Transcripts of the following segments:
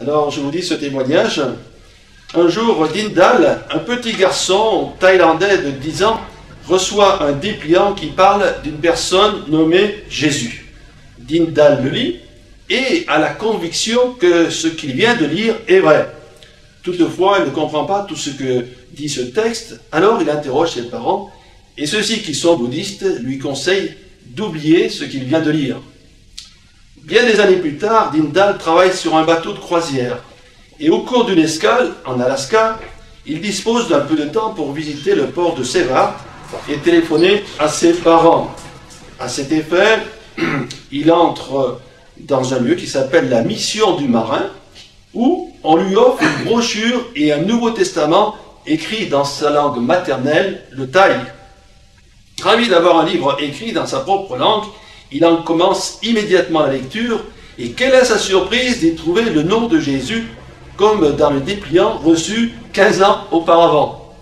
Alors, je vous dis ce témoignage. Un jour, Dindal, un petit garçon thaïlandais de 10 ans, reçoit un dépliant qui parle d'une personne nommée Jésus. Dindal le lit et a la conviction que ce qu'il vient de lire est vrai. Toutefois, il ne comprend pas tout ce que dit ce texte, alors il interroge ses parents, et ceux-ci qui sont bouddhistes lui conseillent d'oublier ce qu'il vient de lire. Bien des années plus tard, Dindal travaille sur un bateau de croisière, et au cours d'une escale en Alaska, il dispose d'un peu de temps pour visiter le port de Sewa et téléphoner à ses parents. À cet effet, il entre dans un lieu qui s'appelle la Mission du Marin, où on lui offre une brochure et un Nouveau Testament écrit dans sa langue maternelle, le thaï. Ravi d'avoir un livre écrit dans sa propre langue, il en commence immédiatement la lecture, et quelle est sa surprise d'y trouver le nom de Jésus, comme dans le dépliant reçu 15 ans auparavant.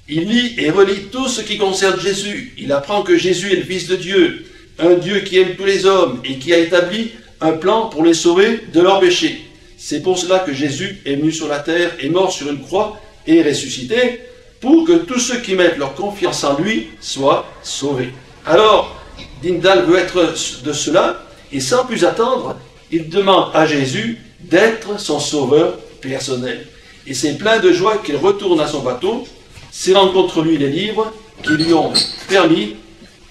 Il lit et relit tout ce qui concerne Jésus. Il apprend que Jésus est le Fils de Dieu, un Dieu qui aime tous les hommes et qui a établi un plan pour les sauver de leurs péchés. C'est pour cela que Jésus est venu sur la terre, est mort sur une croix et est ressuscité, pour que tous ceux qui mettent leur confiance en lui soient sauvés. Alors, Dindal veut être de cela, et sans plus attendre, il demande à Jésus d'être son sauveur personnel. Et c'est plein de joie qu'il retourne à son bateau, serrant contre lui les livres qui lui ont permis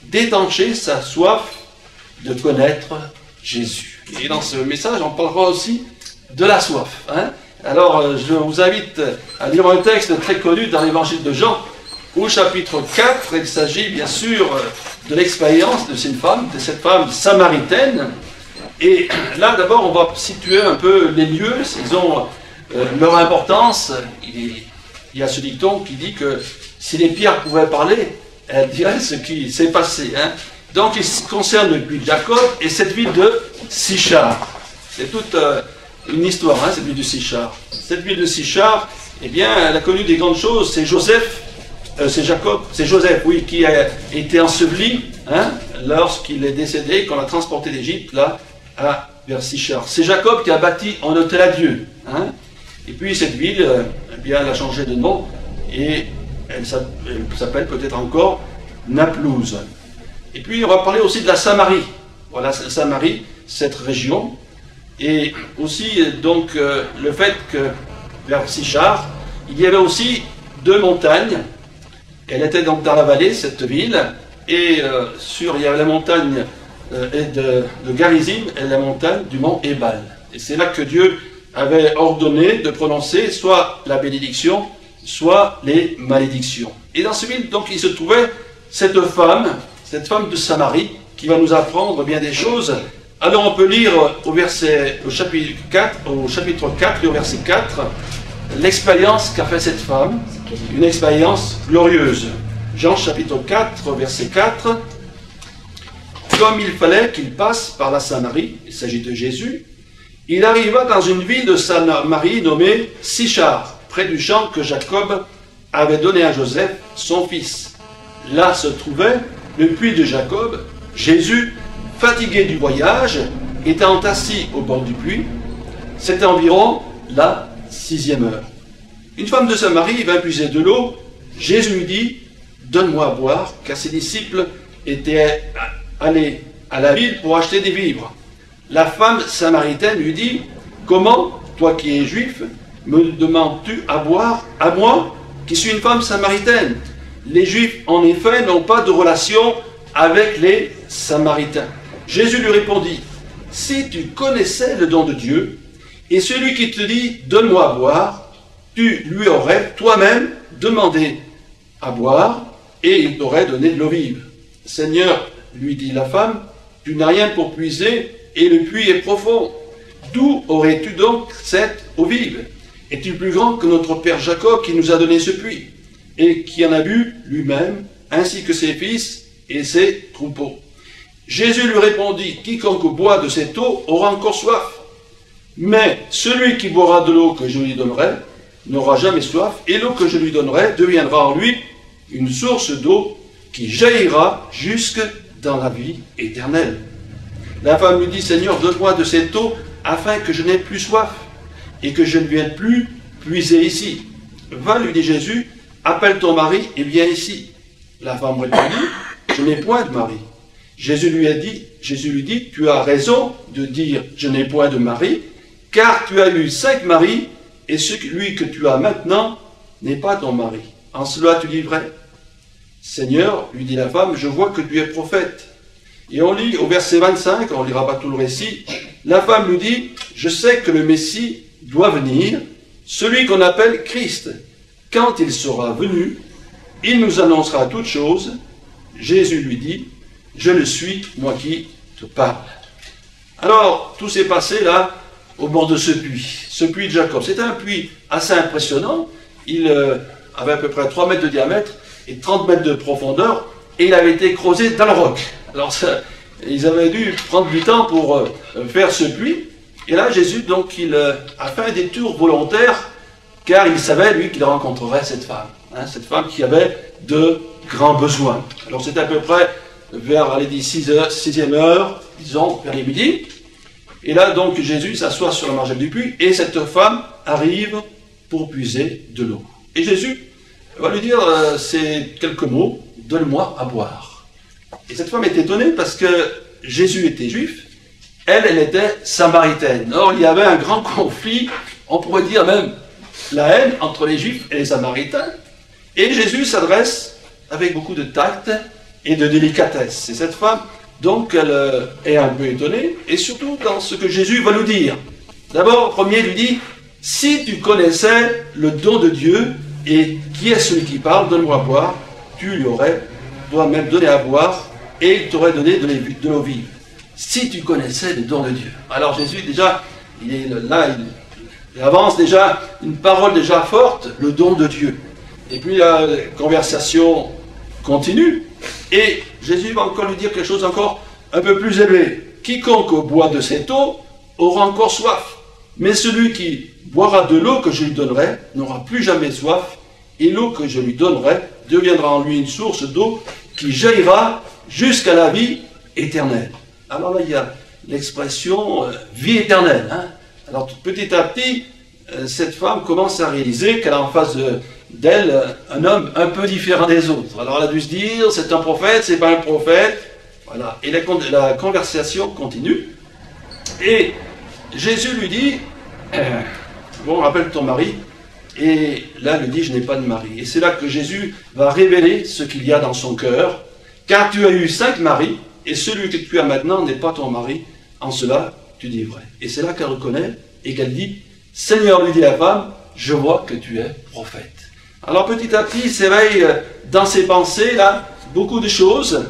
d'étancher sa soif de connaître Jésus. Et dans ce message, on parlera aussi de la soif. Alors, je vous invite à lire un texte très connu dans l'évangile de Jean, au chapitre 4. Il s'agit bien sûr de l'expérience de cette femme samaritaine. Et là, d'abord, on va situer un peu les lieux, ils ont leur importance. Il y a ce dicton qui dit que si les pierres pouvaient parler, elles diraient ce qui s'est passé. Donc, il concerne le puits de Jacob et cette ville de Sichar. C'est toute une histoire, cette ville de Sichar. Cette ville de Sichar, eh bien, elle a connu des grandes choses. C'est Joseph, oui, qui a été enseveli lorsqu'il est décédé, qu'on l'a transporté d'Égypte, là, vers Sichar. C'est Jacob qui a bâti un hôtel à Dieu. Et puis cette ville, eh bien, elle a changé de nom et elle s'appelle peut-être encore Naplouse. Et puis on va parler aussi de la Samarie. Voilà, la Samarie, cette région. Et aussi donc le fait que vers Sichar, il y avait aussi 2 montagnes. Elle était donc dans la vallée, cette ville, et il y avait la montagne de Garizim et la montagne du mont Ebal. Et c'est là que Dieu avait ordonné de prononcer soit la bénédiction, soit les malédictions. Et dans ce ville, donc, il se trouvait cette femme de Samarie, qui va nous apprendre bien des choses. Alors on peut lire au chapitre 4 et au verset 4, l'expérience qu'a fait cette femme, une expérience glorieuse. Jean chapitre 4, verset 4, comme il fallait qu'il passe par la Samarie, il s'agit de Jésus, il arriva dans une ville de Samarie nommée Sichar, près du champ que Jacob avait donné à Joseph, son fils. Là se trouvait le puits de Jacob. Jésus, fatigué du voyage, étant assis au bord du puits. C'était environ la 6e heure. Une femme de Samarie vint puiser de l'eau. Jésus lui dit, « Donne-moi à boire », car ses disciples étaient allés à la ville pour acheter des vivres. La femme samaritaine lui dit, « Comment, toi qui es juif, me demandes-tu à boire, à moi, qui suis une femme samaritaine ?» Les Juifs, en effet, n'ont pas de relation avec les Samaritains. Jésus lui répondit, « Si tu connaissais le don de Dieu, et celui qui te dit, « Donne-moi à boire », tu lui aurais toi-même demandé à boire, et il t'aurait donné de l'eau vive. « Seigneur, lui dit la femme, tu n'as rien pour puiser, et le puits est profond. D'où aurais-tu donc cette eau vive? Es-tu plus grand que notre père Jacob qui nous a donné ce puits, et qui en a bu lui-même, ainsi que ses fils et ses troupeaux? » Jésus lui répondit, « Quiconque boit de cette eau aura encore soif. Mais celui qui boira de l'eau que je lui donnerai n'aura jamais soif, et l'eau que je lui donnerai deviendra en lui une source d'eau qui jaillira jusque dans la vie éternelle. » La femme lui dit, « Seigneur, donne-moi de cette eau afin que je n'ai plus soif, et que je ne vienne plus puiser ici. Va, lui dit Jésus, appelle ton mari et viens ici. La femme répondit, je n'ai point de mari. Jésus lui dit, tu as raison de dire, je n'ai point de mari, car tu as eu 5 maris, et celui que tu as maintenant n'est pas ton mari. En cela tu dis vrai. Seigneur, lui dit la femme, je vois que tu es prophète. Et on lit au verset 25, on ne lira pas tout le récit, la femme lui dit, je sais que le Messie doit venir, celui qu'on appelle Christ. Quand il sera venu, il nous annoncera toutes choses. Jésus lui dit, je le suis, moi qui te parle. Alors, tout s'est passé là, au bord de ce puits de Jacob. C'était un puits assez impressionnant. Il avait à peu près 3 mètres de diamètre et 30 mètres de profondeur, et il avait été creusé dans le roc. Alors, ils avaient dû prendre du temps pour faire ce puits. Et là, Jésus, donc, il a fait un détour volontaire, car il savait, lui, qu'il rencontrerait cette femme qui avait de grands besoins. Alors, c'était à peu près vers, allez dire, 6e heure, disons, vers les midi. Et là, donc, Jésus s'assoit sur la margelle du puits, et cette femme arrive pour puiser de l'eau. Et Jésus va lui dire ces quelques mots, « Donne-moi à boire ». Et cette femme est étonnée parce que Jésus était juif, elle était samaritaine. Or, il y avait un grand conflit, on pourrait dire même la haine entre les juifs et les samaritains. Et Jésus s'adresse avec beaucoup de tact et de délicatesse. Et cette femme, donc, elle est un peu étonnée, et surtout dans ce que Jésus va nous dire. D'abord, premier, il lui dit, « Si tu connaissais le don de Dieu, et qui est celui qui parle, donne-moi à boire, tu lui aurais toi-même donné à boire, et il t'aurait donné de l'eau vive. Si tu connaissais le don de Dieu. » Alors Jésus, déjà, il avance déjà une parole déjà forte, le don de Dieu. Et puis la conversation continue, et Jésus va encore lui dire quelque chose encore un peu plus élevé. Quiconque boit de cette eau aura encore soif, mais celui qui boira de l'eau que je lui donnerai n'aura plus jamais soif, et l'eau que je lui donnerai deviendra en lui une source d'eau qui jaillira jusqu'à la vie éternelle. Alors là, il y a l'expression vie éternelle. Alors petit à petit, cette femme commence à réaliser qu'elle a en face d'elle un homme un peu différent des autres. Alors elle a dû se dire, c'est un prophète, c'est pas un prophète. Voilà. Et la conversation continue. Et Jésus lui dit, bon, rappelle ton mari. Et là, il lui dit, je n'ai pas de mari. Et c'est là que Jésus va révéler ce qu'il y a dans son cœur. Car tu as eu 5 maris, et celui que tu as maintenant n'est pas ton mari. En cela, tu dis vrai. Et c'est là qu'elle reconnaît et qu'elle dit, Seigneur, lui dit la femme, je vois que tu es prophète. Alors petit à petit, il s'éveille dans ses pensées, là, beaucoup de choses.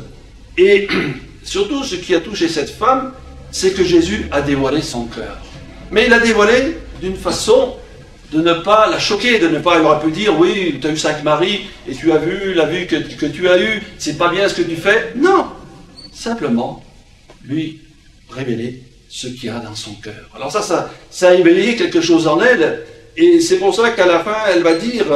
Et surtout, ce qui a touché cette femme, c'est que Jésus a dévoilé son cœur. Mais il a dévoilé d'une façon de ne pas la choquer, de ne pas, il aurait pu dire, oui, tu as eu 5 maris, et tu as vu la vue que tu as eue, c'est pas bien ce que tu fais. Non, simplement, lui révéler ce qu'il y a dans son cœur. Alors ça a éveillé quelque chose en elle, et c'est pour ça qu'à la fin, elle va dire,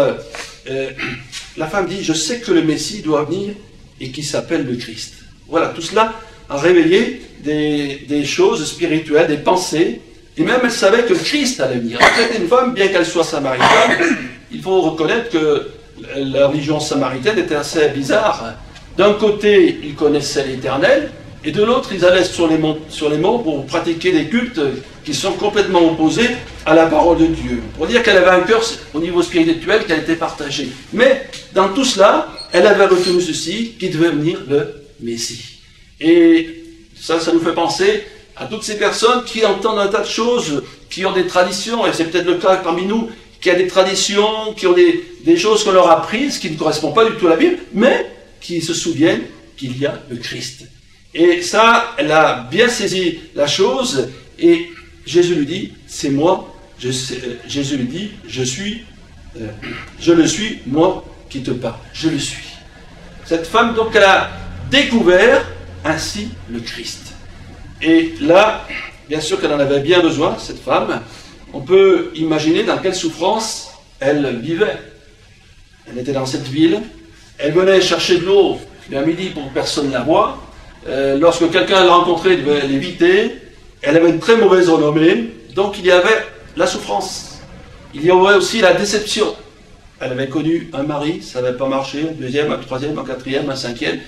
la femme dit, je sais que le Messie doit venir, et qui s'appelle le Christ. Voilà, tout cela a réveillé des choses spirituelles, des pensées, et même elle savait que Christ allait venir. C'était une femme, bien qu'elle soit samaritaine, il faut reconnaître que la religion samaritaine était assez bizarre. D'un côté, ils connaissaient l'Éternel, et de l'autre, ils allaient sur les monts pour pratiquer des cultes qui sont complètement opposés à la parole de Dieu. Pour dire qu'elle avait un cœur au niveau spirituel qui a été partagé. Mais dans tout cela, elle avait retenu ceci, qui devait venir le Messie. Et ça nous fait penser à toutes ces personnes qui entendent un tas de choses, qui ont des traditions, et c'est peut-être le cas parmi nous, qui a des traditions, qui ont des choses qu'on leur a apprises, qui ne correspondent pas du tout à la Bible, mais qui se souviennent qu'il y a le Christ. Et ça, elle a bien saisi la chose, et Jésus lui dit, c'est moi, Jésus lui dit, je le suis, moi qui te parle, je le suis. Cette femme, donc, elle a découvert ainsi le Christ. Et là, bien sûr qu'elle en avait bien besoin, cette femme. On peut imaginer dans quelle souffrance elle vivait. Elle était dans cette ville, elle venait chercher de l'eau à midi pour que personne ne la voie. Lorsque quelqu'un la rencontrait, elle devait l'éviter. Elle avait une très mauvaise renommée, donc il y avait la souffrance. Il y avait aussi la déception. Elle avait connu un mari, ça n'avait pas marché, un deuxième, un troisième, un quatrième, un cinquième.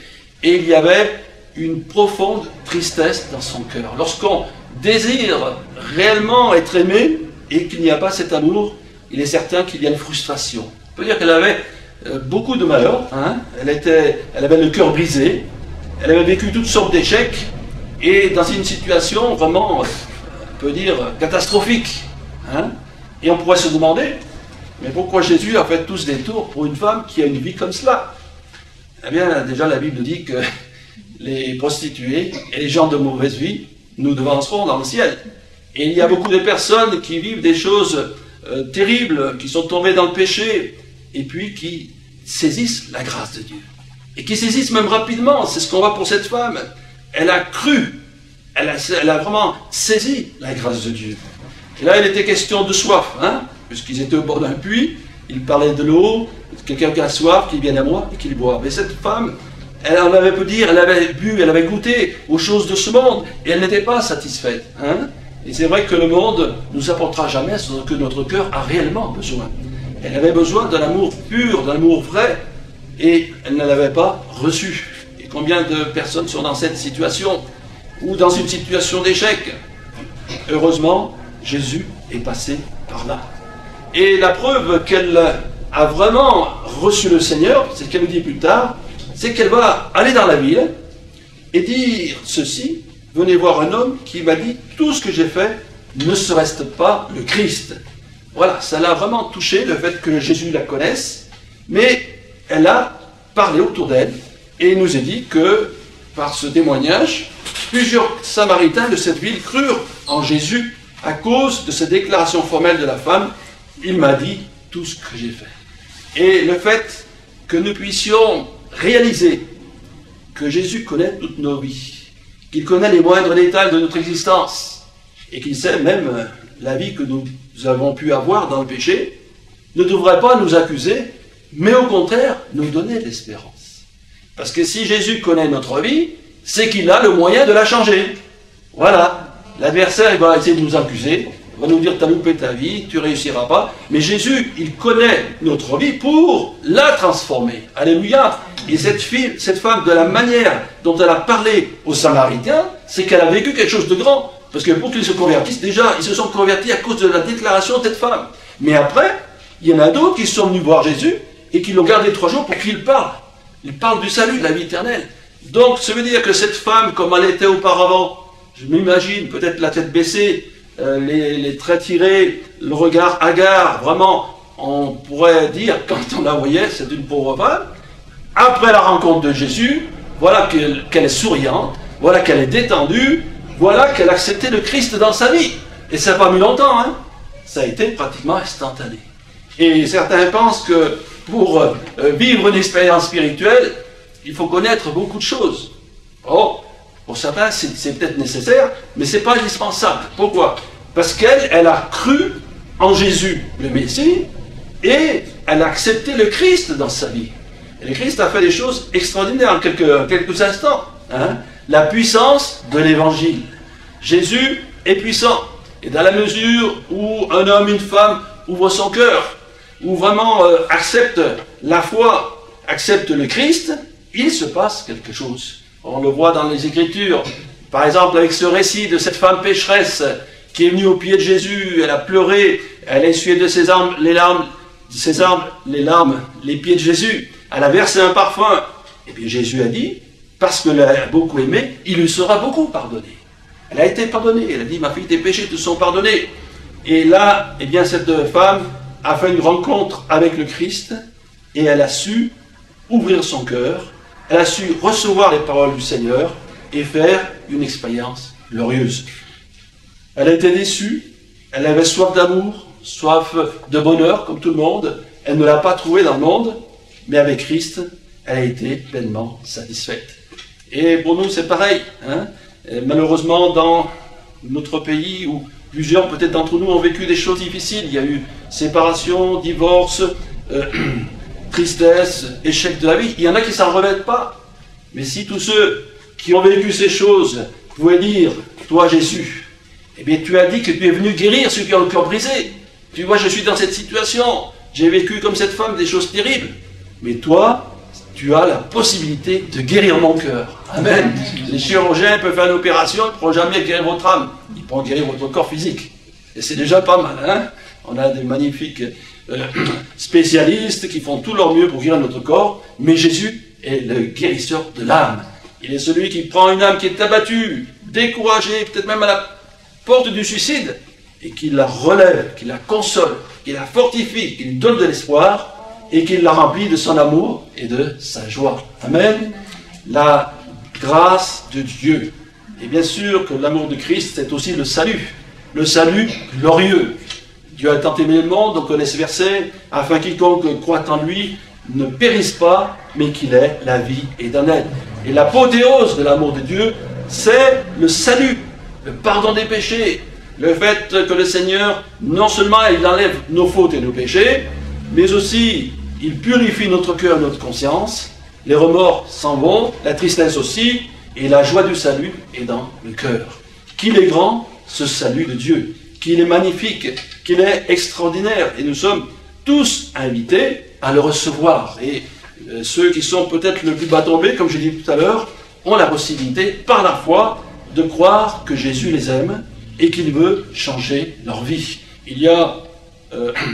Et il y avait une profonde tristesse dans son cœur. Lorsqu'on désire réellement être aimé et qu'il n'y a pas cet amour, il est certain qu'il y a une frustration. On peut dire qu'elle avait beaucoup de malheurs, hein. Elle avait le cœur brisé, elle avait vécu toutes sortes d'échecs, et dans une situation vraiment, on peut dire, catastrophique. Hein. Et on pourrait se demander, mais pourquoi Jésus a fait tous des tours pour une femme qui a une vie comme cela? Eh bien, déjà la Bible dit que les prostituées et les gens de mauvaise vie nous devanceront dans le ciel. Et il y a beaucoup de personnes qui vivent des choses terribles, qui sont tombées dans le péché, et puis qui saisissent la grâce de Dieu. Et qui saisissent même rapidement, c'est ce qu'on voit pour cette femme. Elle a cru, elle a vraiment saisi la grâce de Dieu. Et là, il était question de soif, hein, puisqu'ils étaient au bord d'un puits, ils parlaient de l'eau, quelqu'un qui a soif, qu'il vienne à moi et qu'il boive. Et cette femme, elle en avait peu dire, elle avait bu, elle avait goûté aux choses de ce monde, et elle n'était pas satisfaite. Hein. Et c'est vrai que le monde ne nous apportera jamais ce que notre cœur a réellement besoin. Elle avait besoin d'un amour pur, d'un amour vrai, et elle ne l'avait pas reçu. Et combien de personnes sont dans cette situation, ou dans une situation d'échec? Heureusement, Jésus est passé par là. Et la preuve qu'elle a vraiment reçu le Seigneur, c'est ce qu'elle nous dit plus tard, c'est qu'elle va aller dans la ville et dire ceci: venez voir un homme qui m'a dit tout ce que j'ai fait, ne serait-ce pas le Christ? Voilà, ça l'a vraiment touché, le fait que Jésus la connaisse, mais elle a parlé autour d'elle, et il nous est dit que, par ce témoignage, plusieurs Samaritains de cette ville crurent en Jésus à cause de cette déclaration formelle de la femme: il m'a dit tout ce que j'ai fait. Et le fait que nous puissions réaliser que Jésus connaît toutes nos vies, qu'il connaît les moindres détails de notre existence, et qu'il sait même la vie que nous avons pu avoir dans le péché, ne devrait pas nous accuser, mais au contraire nous donner de l'espérance. Parce que si Jésus connaît notre vie, c'est qu'il a le moyen de la changer. Voilà. L'adversaire, il va essayer de nous accuser, il va nous dire: tu as loupé ta vie, tu ne réussiras pas. Mais Jésus, il connaît notre vie pour la transformer. Alléluia. Et cette femme, de la manière dont elle a parlé aux Samaritains, c'est qu'elle a vécu quelque chose de grand. Parce que pour qu'ils se convertissent, déjà, ils se sont convertis à cause de la déclaration de cette femme. Mais après, il y en a d'autres qui sont venus voir Jésus et qui l'ont gardé 3 jours pour qu'il parle. Il parle du salut, de la vie éternelle. Donc, ça veut dire que cette femme, comme elle était auparavant, je m'imagine, peut-être la tête baissée, les traits tirés, le regard hagard, vraiment, on pourrait dire, quand on la voyait, c'est une pauvre femme. Après la rencontre de Jésus, voilà qu'elle est souriante, voilà qu'elle est détendue, voilà qu'elle a accepté le Christ dans sa vie. Et ça n'a pas mis longtemps, hein. Ça a été pratiquement instantané. Et certains pensent que pour vivre une expérience spirituelle, il faut connaître beaucoup de choses. Oh, pour certains, c'est peut-être nécessaire, mais ce n'est pas indispensable. Pourquoi? Parce qu'elle a cru en Jésus, le Messie, et elle a accepté le Christ dans sa vie. Et le Christ a fait des choses extraordinaires en quelques instants. Hein? La puissance de l'Évangile. Jésus est puissant. Et dans la mesure où un homme, une femme ouvre son cœur, ou vraiment accepte la foi, accepte le Christ, il se passe quelque chose. On le voit dans les Écritures. Par exemple, avec ce récit de cette femme pécheresse qui est venue au pied de Jésus, elle a pleuré, elle a essuyé de ses armes les larmes, les pieds de Jésus. Elle a versé un parfum. Et puis Jésus a dit, parce que l'a beaucoup aimé, il lui sera beaucoup pardonné. Elle a été pardonnée. Elle a dit: ma fille, tes péchés te sont pardonnés. Et là, eh bien, cette femme a fait une rencontre avec le Christ et elle a su ouvrir son cœur. Elle a su recevoir les paroles du Seigneur et faire une expérience glorieuse. Elle a été déçue. Elle avait soif d'amour, soif de bonheur, comme tout le monde. Elle ne l'a pas trouvé dans le monde, mais avec Christ, elle a été pleinement satisfaite. Et pour nous, c'est pareil. Hein? Malheureusement, dans notre pays, où plusieurs peut-être d'entre nous ont vécu des choses difficiles, il y a eu séparation, divorce, tristesse, échec de la vie. Il y en a qui ne s'en remettent pas. Mais si tous ceux qui ont vécu ces choses pouvaient dire: toi Jésus, Eh bien, tu as dit que tu es venu guérir ceux qui ont le cœur brisé. Tu vois, je suis dans cette situation. J'ai vécu comme cette femme des choses terribles. Mais toi, tu as la possibilité de guérir mon cœur. Amen. Les chirurgiens peuvent faire une opération, ils ne pourront jamais guérir votre âme. Ils pourront guérir votre corps physique. Et c'est déjà pas mal, hein? On a des magnifiques spécialistes qui font tout leur mieux pour guérir notre corps. Mais Jésus est le guérisseur de l'âme. Il est celui qui prend une âme qui est abattue, découragée, peut-être même à la porte du suicide, et qui la relève, qui la console, qui la fortifie, qui lui donne de l'espoir, et qui la remplit de son amour et de sa joie. Amen. La grâce de Dieu. Et bien sûr que l'amour de Christ, c'est aussi le salut glorieux. Dieu a tant aimé le monde, on connaît ce verset, afin quiconque croit en lui ne périsse pas, mais qu'il ait la vie éternelle. Et l'apothéose de l'amour de Dieu, c'est le salut, le pardon des péchés, le fait que le Seigneur, non seulement il enlève nos fautes et nos péchés, mais aussi il purifie notre cœur et notre conscience, les remords s'en vont, la tristesse aussi, et la joie du salut est dans le cœur. Qu'il est grand, ce salut de Dieu, qu'il est magnifique, qu'il est extraordinaire, et nous sommes tous invités à le recevoir. Et ceux qui sont peut-être le plus bas tombés, comme je l'ai dit tout à l'heure, ont la possibilité, par la foi, de croire que Jésus les aime et qu'il veut changer leur vie. Il y a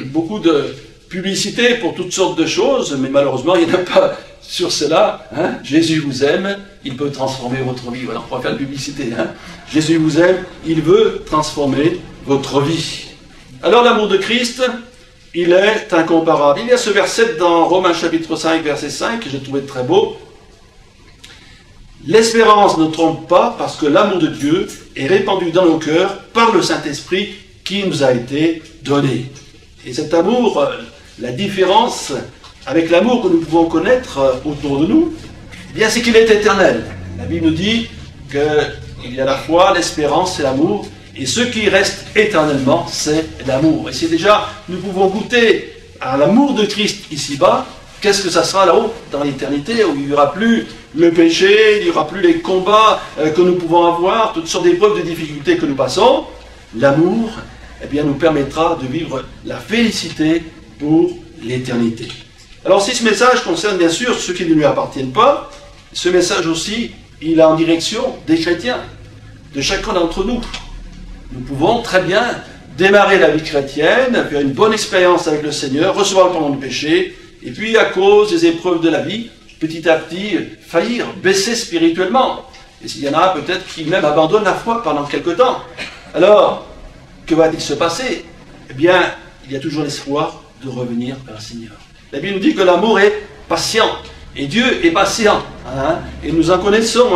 beaucoup de publicité pour toutes sortes de choses, mais malheureusement, il n'y en a pas sur cela. Hein? Jésus vous aime, il peut transformer votre vie. Voilà, on va faire de publicité. Hein? Jésus vous aime, il veut transformer votre vie. Alors l'amour de Christ, il est incomparable. Il y a ce verset dans Romains chapitre 5, verset 5, que j'ai trouvé très beau. L'espérance ne trompe pas, parce que l'amour de Dieu est répandu dans nos cœurs par le Saint-Esprit qui nous a été donné. Et cet amour, la différence avec l'amour que nous pouvons connaître autour de nous, eh bien c'est qu'il est éternel. La Bible nous dit qu'il y a la foi, l'espérance et l'amour, et ce qui reste éternellement, c'est l'amour. Et si déjà nous pouvons goûter à l'amour de Christ ici-bas, qu'est-ce que ça sera là-haut, dans l'éternité, où il n'y aura plus le péché, il n'y aura plus les combats que nous pouvons avoir, toutes sortes d'épreuves, de difficultés que nous passons. L'amour, eh bien, nous permettra de vivre la félicité pour l'éternité. Alors si ce message concerne bien sûr ceux qui ne lui appartiennent pas, ce message aussi, il est en direction des chrétiens, de chacun d'entre nous. Nous pouvons très bien démarrer la vie chrétienne, faire une bonne expérience avec le Seigneur, recevoir le pardon du péché, et puis à cause des épreuves de la vie, petit à petit faillir, baisser spirituellement. Et s'il y en a peut-être qui même abandonnent la foi pendant quelque temps. Alors, que va-t-il se passer? Eh bien, il y a toujours l'espoir de revenir vers le Seigneur. La Bible nous dit que l'amour est patient, et Dieu est patient. Hein? Et nous en connaissons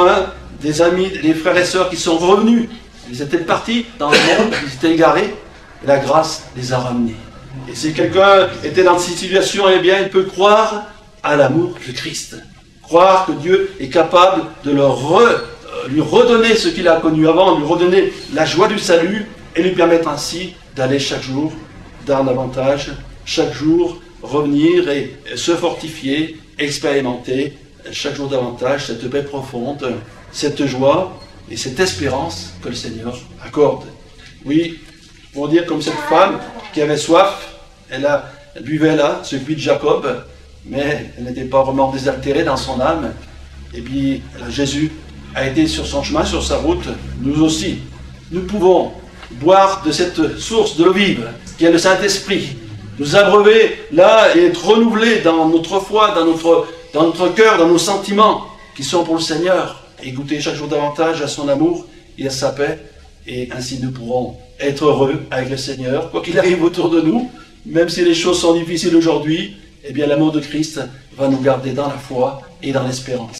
des amis, des frères et sœurs qui sont revenus. Ils étaient partis dans le monde, ils étaient égarés, et la grâce les a ramenés. Et si quelqu'un était dans cette situation, eh bien, il peut croire à l'amour de Christ. Croire que Dieu est capable de lui redonner ce qu'il a connu avant, lui redonner la joie du salut, et lui permettre ainsi d'aller chaque jour davantage, chaque jour revenir et se fortifier, expérimenter chaque jour davantage cette paix profonde, cette joie et cette espérance que le Seigneur accorde. Oui, pour dire comme cette femme qui avait soif, elle buvait là, ce puits de Jacob, mais elle n'était pas vraiment désaltérée dans son âme. Et puis Jésus a été sur son chemin, sur sa route, nous aussi. Nous pouvons boire de cette source de l'eau vive, qui est le Saint-Esprit, nous abreuver là et être renouvelés dans notre foi, dans notre cœur, dans nos sentiments qui sont pour le Seigneur, et goûter chaque jour davantage à son amour et à sa paix, et ainsi nous pourrons être heureux avec le Seigneur, quoi qu'il arrive autour de nous, même si les choses sont difficiles aujourd'hui, eh bien l'amour de Christ va nous garder dans la foi et dans l'espérance.